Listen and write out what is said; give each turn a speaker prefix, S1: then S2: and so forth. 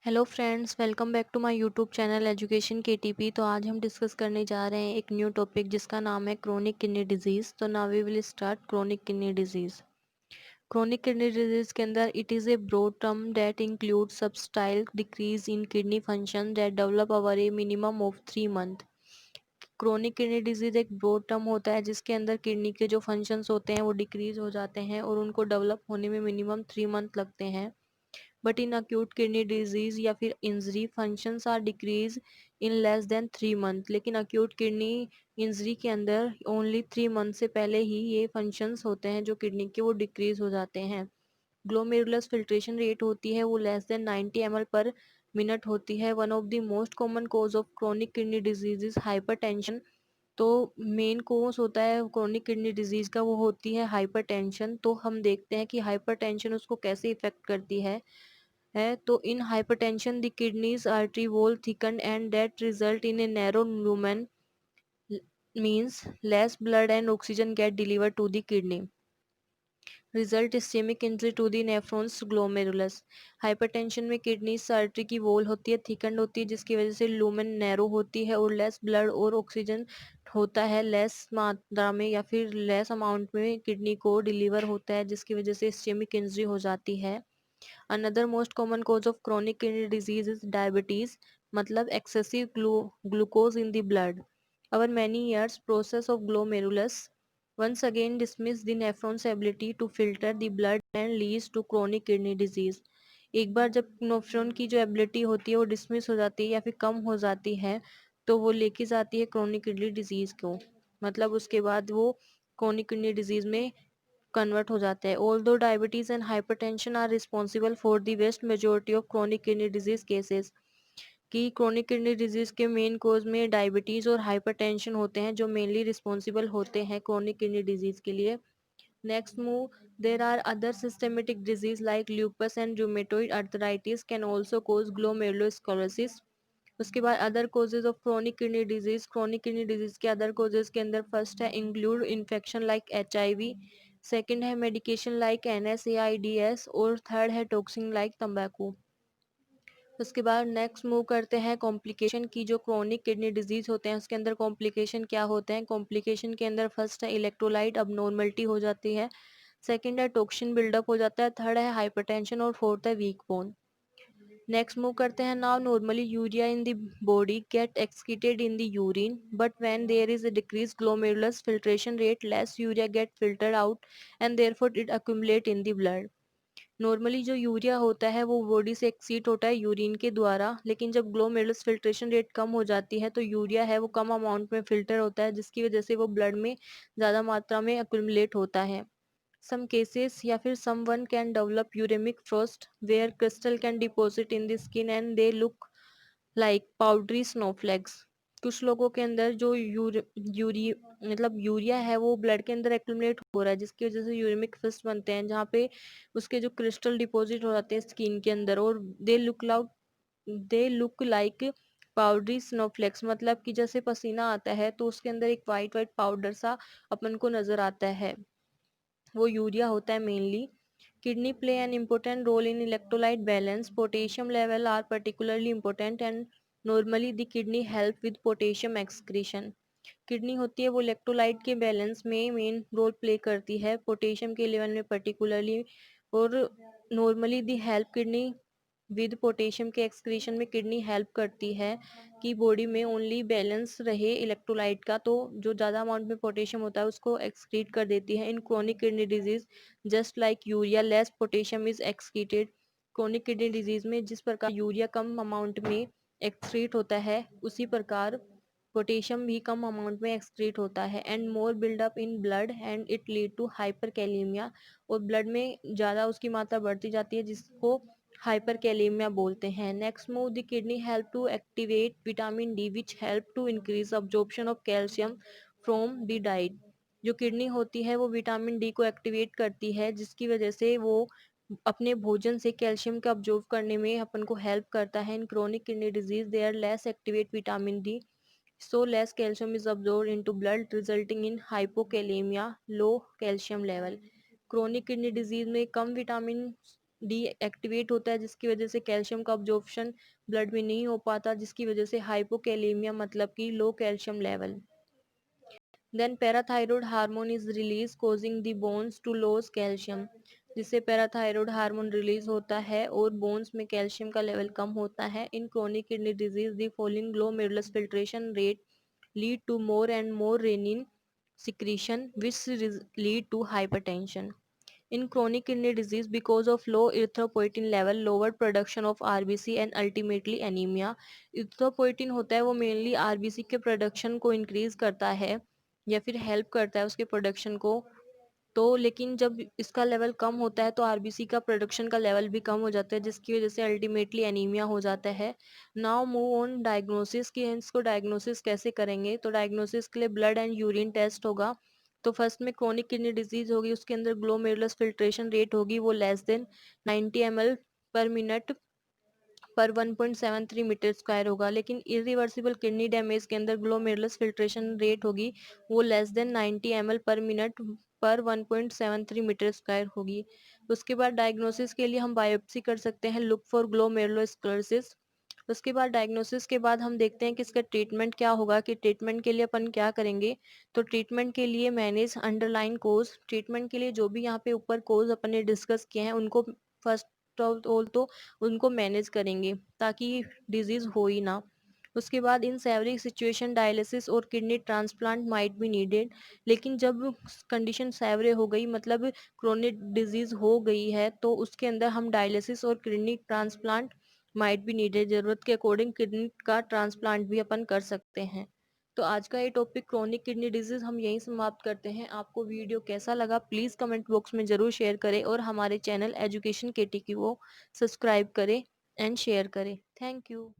S1: Hello friends, welcome back to my YouTube channel education KTP. तो आज हम discuss करने जा रहे हैं एक न्यू टॉपिक जिसका नाम है क्रोनिक किडनी डिजीज़। तो now we will start chronic kidney disease. Chronic kidney disease के अंदर it is a broad term that include subtle decrease in kidney function that develop over a minimum of 3 month. Chronic kidney disease एक broad term होता है जिसके अंदर kidney के जो functions होते हैं वो डिक्रीज हो जाते हैं और उनको डेवलप होने में मिनिमम 3 मंथ लगते हैं। But in acute kidney disease या फिर injury functions are decrease in less than 3 month. लेकिन अक्यूट किडनी इंजरी के अंदर ओनली 3 मंथ से पहले ही ये फंक्शंस होते हैं जो किडनी के वो डिक्रीज हो जाते हैं। ग्लोमेरुलस फिल्ट्रेशन रेट होती है वो लेस देन 90 ml पर मिनट होती है। One of the most common cause of chronic kidney disease is hypertension. तो मेन कोर्स होता है क्रोनिक किडनी डिजीज का वो होती है हाइपरटेंशन। तो हम देखते हैं कि हाइपरटेंशन उसको कैसे इफेक्ट करती है। तो in hypertension the kidneys artery wall thicken and that result in a narrow lumen means less blood and oxygen get deliver to the kidney. Result ischaemic injury to the nephrons glomerulus. Hypertension में kidney artery की wall होती है, thickened होती है, जिसकी वजह से lumen narrow होती है और लेस ब्लड और ऑक्सीजन होता है लेस मात्रा में या फिर लेस अमाउंट में किडनी को डिलीवर होता है, जिसकी वजह से इस्केमिक इंजरी हो जाती है। Another most common cause of chronic kidney disease is diabetes, मतलब excessive glucose in the blood. Our many years process of glomerulus once again dismiss the nephron's ability to filter the blood and leads to chronic kidney disease। एक बार जब nephron की जो ability होती है वो dismiss हो जाती है या फिर कम हो जाती है तो वो लेके जाती है क्रोनिक किडनी डिजीज को, मतलब उसके बाद वो क्रोनिक किडनी डिजीज में कन्वर्ट हो जाता है। Although diabetes and hypertension are responsible for the vast majority of chronic kidney disease cases. कि क्रोनिक किडनी डिजीज के मेन कोज में डायबिटीज और हाइपरटेंशन होते हैं जो मेनली रिस्पॉन्सिबल होते हैं क्रोनिक किडनी डिजीज के लिए। Next move, there are other systematic disease like lupus and rheumatoid arthritis can also cause glomerulosclerosis. उसके बाद other causes of chronic kidney disease के अदर कोजेज के अंदर फर्स्ट है include infection like HIV, second है medication like NSAIDs और third है toxin like तंबाकू। उसके बाद नेक्स्ट मूव करते हैं कॉम्प्लिकेशन की। जो क्रोनिक किडनी डिजीज होते हैं उसके अंदर कॉम्प्लिकेशन क्या होते हैं। कॉम्प्लिकेशन के अंदर फर्स्ट है इलेक्ट्रोलाइट अबनॉर्मलिटी हो जाती है, सेकंड है टॉक्सिन बिल्डअप हो जाता है, थर्ड है हाइपरटेंशन और फोर्थ है वीक बोन। नेक्स्ट मूव करते हैं now normally urea in the body get excreted in the urine but when there is a decrease glomerulus filtration rate less urea get filtered out and therefore it accumulate in the blood. Normally जो urea होता है वो body से exit होता है urine के द्वारा, लेकिन जब ग्लोमेरुलस फिल्ट्रेशन रेट कम हो जाती है तो यूरिया है वो कम अमाउंट में फिल्टर होता है, जिसकी वजह से वो ब्लड में ज़्यादा मात्रा में अक्यूमुलेट होता है। सम केसेस या फिर some one can develop uraemic frost where crystal can deposit in the skin and they look like powdery snowflakes. कुछ लोगों के अंदर जो यूरी मतलब यूरिया है वो ब्लड के अंदर एक्यूमुलेट हो रहा है, जिसकी वजह से यूरेमिक फिस्ट बनते हैं जहाँ पे उसके जो क्रिस्टल डिपॉजिट हो जाते हैं स्किन के अंदर और दे लुक लाइक पाउडरी स्नोफ्लेक्स, मतलब कि जैसे पसीना आता है तो उसके अंदर एक वाइट वाइट पाउडर सा अपन को नजर आता है, वो यूरिया होता है mainly. Kidney play an important role in electrolyte balance, potassium level are particularly important and normally the kidney help with potassium excretion. Kidney होती है वो इलेक्ट्रोलाइट के बैलेंस में मेन रोल प्ले करती है पोटेशियम के लेवल में पर्टिकुलरली, और normally the help kidney with potassium के एक्सक्रीशन में किडनी हेल्प करती है कि बॉडी में ओनली बैलेंस रहे इलेक्ट्रोलाइट का, तो जो ज़्यादा अमाउंट में पोटेशियम होता है उसको एक्सक्रीट कर देती है। In chronic kidney disease just like urea less potassium is excreted. Chronic kidney disease में जिस प्रकार यूरिया कम अमाउंट में एक्सक्रीट होता है उसी प्रकार पोटेशियम भी कम अमाउंट में एक्सक्रीट होता है and more buildup in blood and it lead to hyperkalaemia, और ब्लड में ज़्यादा उसकी मात्रा बढ़ती जाती है जिसको हाइपरकैलेमिया बोलते हैं। Next move the kidney help to activate vitamin D which help to increase absorption of calcium from the diet. जो किडनी होती है वो विटामिन डी को एक्टिवेट करती है जिसकी वजह से वो अपने भोजन से कैल्शियम का अब्जॉर्ब करने में अपन को हेल्प करता है। In chronic kidney disease they are less activate vitamin D, so less calcium is absorbed into blood resulting in hypokalemia, low calcium level। Chronic kidney disease में कम विटामिन डीएक्टिवेट होता है, जिसकी वजह से कैल्शियम का अब्जॉर्प्शन ब्लड में नहीं हो पाता, जिसकी वजह से हाइपोकैलेमिया मतलब कि low calcium level. Then parathyroid hormone is release causing the bones to loss calcium, जिससे पैराथायरॉयड हार्मोन रिलीज होता है और बोन्स में कैल्शियम का लेवल कम होता है। In chronic kidney disease the following glomerulus filtration rate lead to more and more renin secretion which lead to hypertension. In chronic kidney disease, because of low erythropoietin level, lowered production of RBC and ultimately anemia. erythropoietin होता है वो mainly RBC के production को increase करता है या फिर help करता है उसके प्रोडक्शन को, तो लेकिन जब इसका लेवल कम होता है तो आरबीसी का प्रोडक्शन का लेवल भी कम हो जाता है, जिसकी वजह से अल्टीमेटली एनीमिया हो जाता है। नाउ मूव ऑन डायग्नोसिस की, इसको डायग्नोसिस कैसे करेंगे, तो डायग्नोसिस के लिए ब्लड एंड यूरिन टेस्ट होगा। तो फर्स्ट में क्रोनिक किडनी डिजीज होगी, उसके अंदर ग्लोमेरुलस फिल्ट्रेशन रेट होगी वो लेस देन 90 ml पर मिनट पर 1.73 मीटर स्क्वायर होगा। लेकिन इरिवर्सिबल किडनी डैमेज के अंदर ग्लोमेरुलस फिल्ट्रेशन रेट होगी वो लेस देन 90 ml पर मिनट पर 1.73 मीटर स्क्वायर होगी। उसके बाद डायग्नोसिस के लिए हम बायोप्सी कर सकते हैं, लुक फॉर ग्लोमेरुलोस्क्लेरोसिस। उसके बाद डायग्नोसिस के बाद हम देखते हैं कि इसका ट्रीटमेंट क्या होगा, कि ट्रीटमेंट के लिए अपन क्या करेंगे। तो ट्रीटमेंट के लिए मैनेज अंडरलाइन कोज, ट्रीटमेंट के लिए जो भी यहाँ पे ऊपर कोज अपन ने डिस्कस किए हैं उनको फर्स्ट ऑफ ऑल तो उनको मैनेज करेंगे ताकि डिजीज हो ही ना। उसके बाद इन सेवरिक सिचुएशन डायलिसिस और kidney transplant might be needed. लेकिन जब कंडीशन सेवरे हो गई मतलब क्रोनिक डिजीज हो गई है तो उसके अंदर हम डायलिसिस और kidney transplant might be needed, जरूरत के अकॉर्डिंग किडनी का ट्रांसप्लांट भी अपन कर सकते हैं। तो आज का ये टॉपिक क्रोनिक किडनी डिजीज हम यहीं समाप्त करते हैं। आपको वीडियो कैसा लगा प्लीज़ कमेंट बॉक्स में ज़रूर शेयर करें और हमारे चैनल एजुकेशन केटी की वो सब्सक्राइब करें एंड शेयर करें। Thank you.